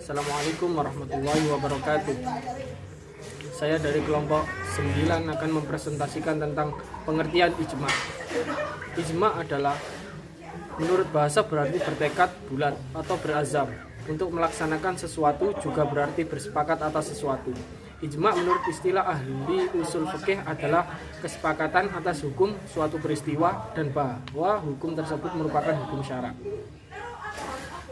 Assalamualaikum warahmatullahi wabarakatuh. Saya dari kelompok 9 akan mempresentasikan tentang pengertian ijma. Ijma adalah menurut bahasa berarti bertekad bulat atau berazam untuk melaksanakan sesuatu, juga berarti bersepakat atas sesuatu. Ijma menurut istilah ahli usul fikih adalah kesepakatan atas hukum suatu peristiwa dan bahwa hukum tersebut merupakan hukum syara.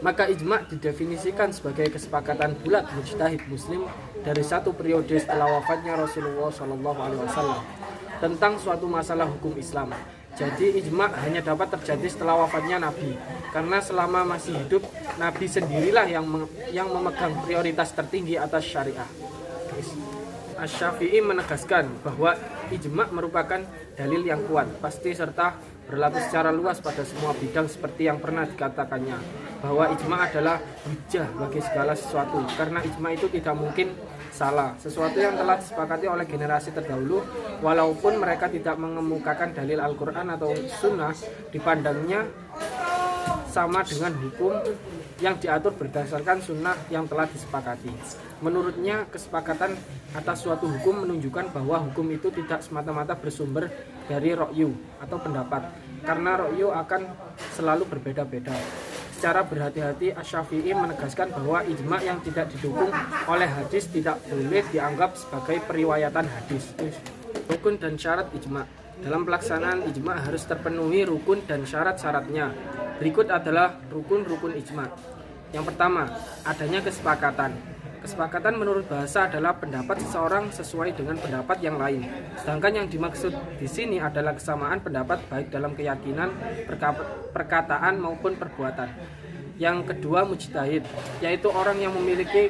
Maka ijma didefinisikan sebagai kesepakatan bulat mujtahid muslim dari satu periode setelah wafatnya Rasulullah SAW tentang suatu masalah hukum Islam. Jadi ijma hanya dapat terjadi setelah wafatnya Nabi, karena selama masih hidup Nabi sendirilah yang memegang prioritas tertinggi atas syariah. Asy-Syafi'i menegaskan bahwa ijma merupakan dalil yang kuat, pasti serta berlaku secara luas pada semua bidang, seperti yang pernah dikatakannya bahwa ijma adalah hujjah bagi segala sesuatu, karena ijma itu tidak mungkin salah, sesuatu yang telah disepakati oleh generasi terdahulu walaupun mereka tidak mengemukakan dalil Al-Quran atau Sunnah, dipandangnya sama dengan hukum yang diatur berdasarkan sunnah yang telah disepakati. Menurutnya, kesepakatan atas suatu hukum menunjukkan bahwa hukum itu tidak semata-mata bersumber dari ra'yu atau pendapat, karena ra'yu akan selalu berbeda-beda. Secara berhati-hati, Asy-Syafi'i menegaskan bahwa ijma yang tidak didukung oleh hadis tidak boleh dianggap sebagai periwayatan hadis. Rukun dan syarat ijma. Dalam pelaksanaan ijma harus terpenuhi rukun dan syarat-syaratnya. Berikut adalah rukun-rukun ijma. Yang pertama, adanya kesepakatan. Kesepakatan menurut bahasa adalah pendapat seseorang sesuai dengan pendapat yang lain. Sedangkan yang dimaksud di sini adalah kesamaan pendapat baik dalam keyakinan, perkataan maupun perbuatan. Yang kedua, mujtahid, yaitu orang yang memiliki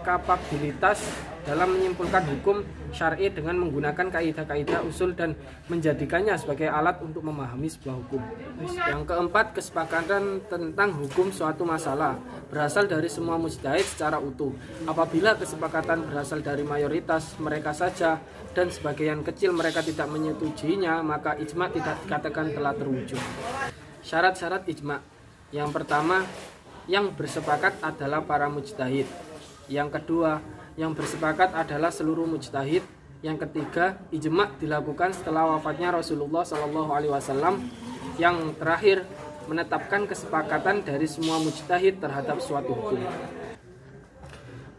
kapabilitas dalam menyimpulkan hukum syar'i dengan menggunakan kaidah-kaidah usul dan menjadikannya sebagai alat untuk memahami sebuah hukum. Yang keempat, kesepakatan tentang hukum suatu masalah berasal dari semua mujtahid secara utuh. Apabila kesepakatan berasal dari mayoritas mereka saja dan sebagian kecil mereka tidak menyetujuinya, maka ijma tidak dikatakan telah terwujud. Syarat-syarat ijma. Yang pertama, yang bersepakat adalah para mujtahid. Yang kedua, yang bersepakat adalah seluruh mujtahid. Yang ketiga, ijma dilakukan setelah wafatnya Rasulullah SAW. Yang terakhir, menetapkan kesepakatan dari semua mujtahid terhadap suatu hukum.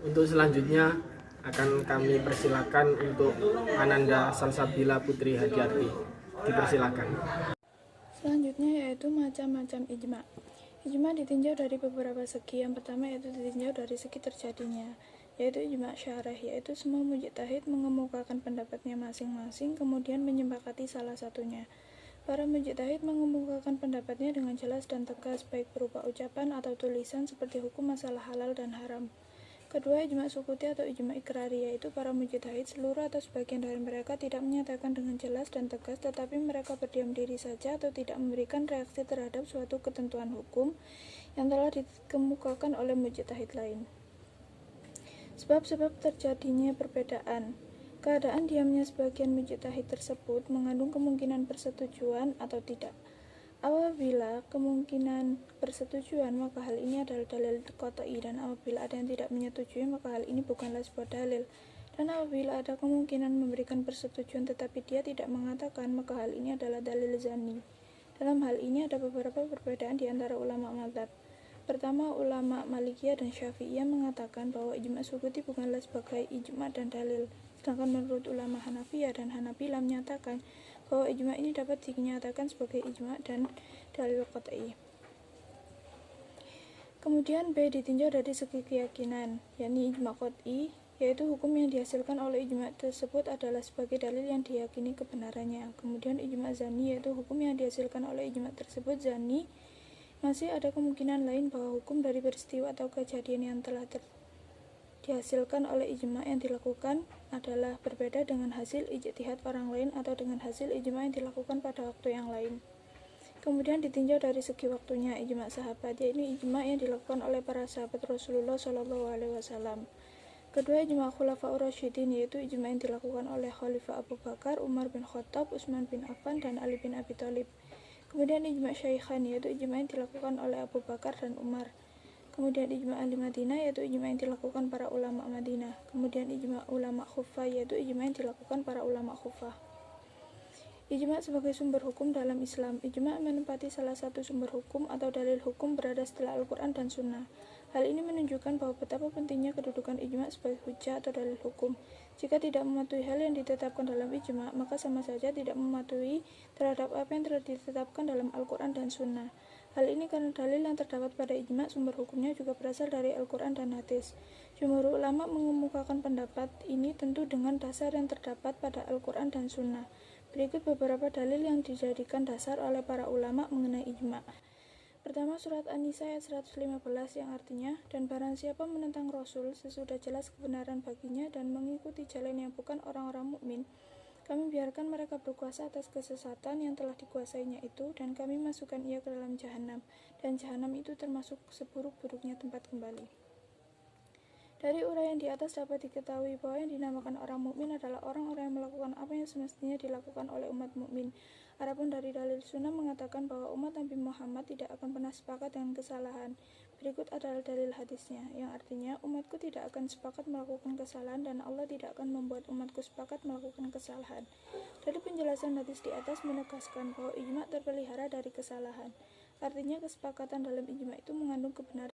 Untuk selanjutnya akan kami persilakan untuk Ananda Salsabila Putri Hadiati. Dipersilakan. Selanjutnya yaitu macam-macam ijma. Ijma ditinjau dari beberapa segi. Yang pertama yaitu ditinjau dari segi terjadinya, yaitu ijma syarih, yaitu semua mujtahid mengemukakan pendapatnya masing-masing kemudian menyepakati salah satunya. Para mujtahid mengemukakan pendapatnya dengan jelas dan tegas, baik berupa ucapan atau tulisan, seperti hukum masalah halal dan haram. Kedua, ijma sukuti atau ijma ikrari, yaitu para mujtahid seluruh atau sebagian dari mereka tidak menyatakan dengan jelas dan tegas, tetapi mereka berdiam diri saja atau tidak memberikan reaksi terhadap suatu ketentuan hukum yang telah dikemukakan oleh mujtahid lain. Sebab-sebab terjadinya perbedaan. Keadaan diamnya sebagian mujtahid tersebut mengandung kemungkinan persetujuan atau tidak. Apabila kemungkinan persetujuan, maka hal ini adalah dalil qat'i, dan apabila ada yang tidak menyetujui, maka hal ini bukanlah sebuah dalil. Dan apabila ada kemungkinan memberikan persetujuan tetapi dia tidak mengatakan, maka hal ini adalah dalil zanni. Dalam hal ini ada beberapa perbedaan di antara ulama mazhab. Pertama, ulama Malikiyah dan Syafi'iyah mengatakan bahwa ijma sukuti bukanlah sebagai ijma dan dalil. Sedangkan menurut ulama Hanafiyah dan Hanabilah menyatakan bahwa ijma ini dapat dinyatakan sebagai ijma dan dalil qat'i. Kemudian B, ditinjau dari segi keyakinan, yakni ijma qat'i, yaitu hukum yang dihasilkan oleh ijma tersebut adalah sebagai dalil yang diyakini kebenarannya. Kemudian ijma zanni, yaitu hukum yang dihasilkan oleh ijma tersebut zanni, masih ada kemungkinan lain bahwa hukum dari peristiwa atau kejadian yang telah dihasilkan oleh ijma yang dilakukan adalah berbeda dengan hasil ijtihad orang lain atau dengan hasil ijma yang dilakukan pada waktu yang lain. Kemudian ditinjau dari segi waktunya, ijma sahabat, yaitu ijma yang dilakukan oleh para sahabat Rasulullah SAW. Kedua, ijma khulafaur rasyidin, yaitu ijma yang dilakukan oleh Khalifah Abu Bakar, Umar bin Khattab, Utsman bin Affan, dan Ali bin Abi Thalib. Kemudian ijma syaikhan, yaitu ijma yang dilakukan oleh Abu Bakar dan Umar. Kemudian ijma ahli Madinah, yaitu ijma yang dilakukan para ulama Madinah. Kemudian ijma ulama Kufah, yaitu ijma yang dilakukan para ulama Kufah. Ijma sebagai sumber hukum dalam Islam. Ijma menempati salah satu sumber hukum atau dalil hukum berada setelah Al-Quran dan Sunnah. Hal ini menunjukkan bahwa betapa pentingnya kedudukan ijma sebagai hujjah atau dalil hukum. Jika tidak mematuhi hal yang ditetapkan dalam ijma, maka sama saja tidak mematuhi terhadap apa yang telah ditetapkan dalam Al-Quran dan Sunnah. Hal ini karena dalil yang terdapat pada ijma sumber hukumnya juga berasal dari Al-Quran dan hadis. Jumhur ulama mengemukakan pendapat ini tentu dengan dasar yang terdapat pada Al-Quran dan Sunnah. Berikut beberapa dalil yang dijadikan dasar oleh para ulama mengenai ijma. Pertama, surat An-Nisa ayat 115 yang artinya, dan barang siapa menentang Rasul sesudah jelas kebenaran baginya dan mengikuti jalan yang bukan orang-orang mukmin, kami biarkan mereka berkuasa atas kesesatan yang telah dikuasainya itu, dan kami masukkan ia ke dalam jahanam, dan jahanam itu termasuk seburuk-buruknya tempat kembali. Dari uraian di atas dapat diketahui bahwa yang dinamakan orang mukmin adalah orang-orang yang melakukan apa yang semestinya dilakukan oleh umat mukmin. Adapun dari dalil sunnah mengatakan bahwa umat Nabi Muhammad tidak akan pernah sepakat dengan kesalahan. Berikut adalah dalil hadisnya, yang artinya umatku tidak akan sepakat melakukan kesalahan dan Allah tidak akan membuat umatku sepakat melakukan kesalahan. Dari penjelasan hadis di atas menegaskan bahwa ijma terpelihara dari kesalahan. Artinya kesepakatan dalam ijma itu mengandung kebenaran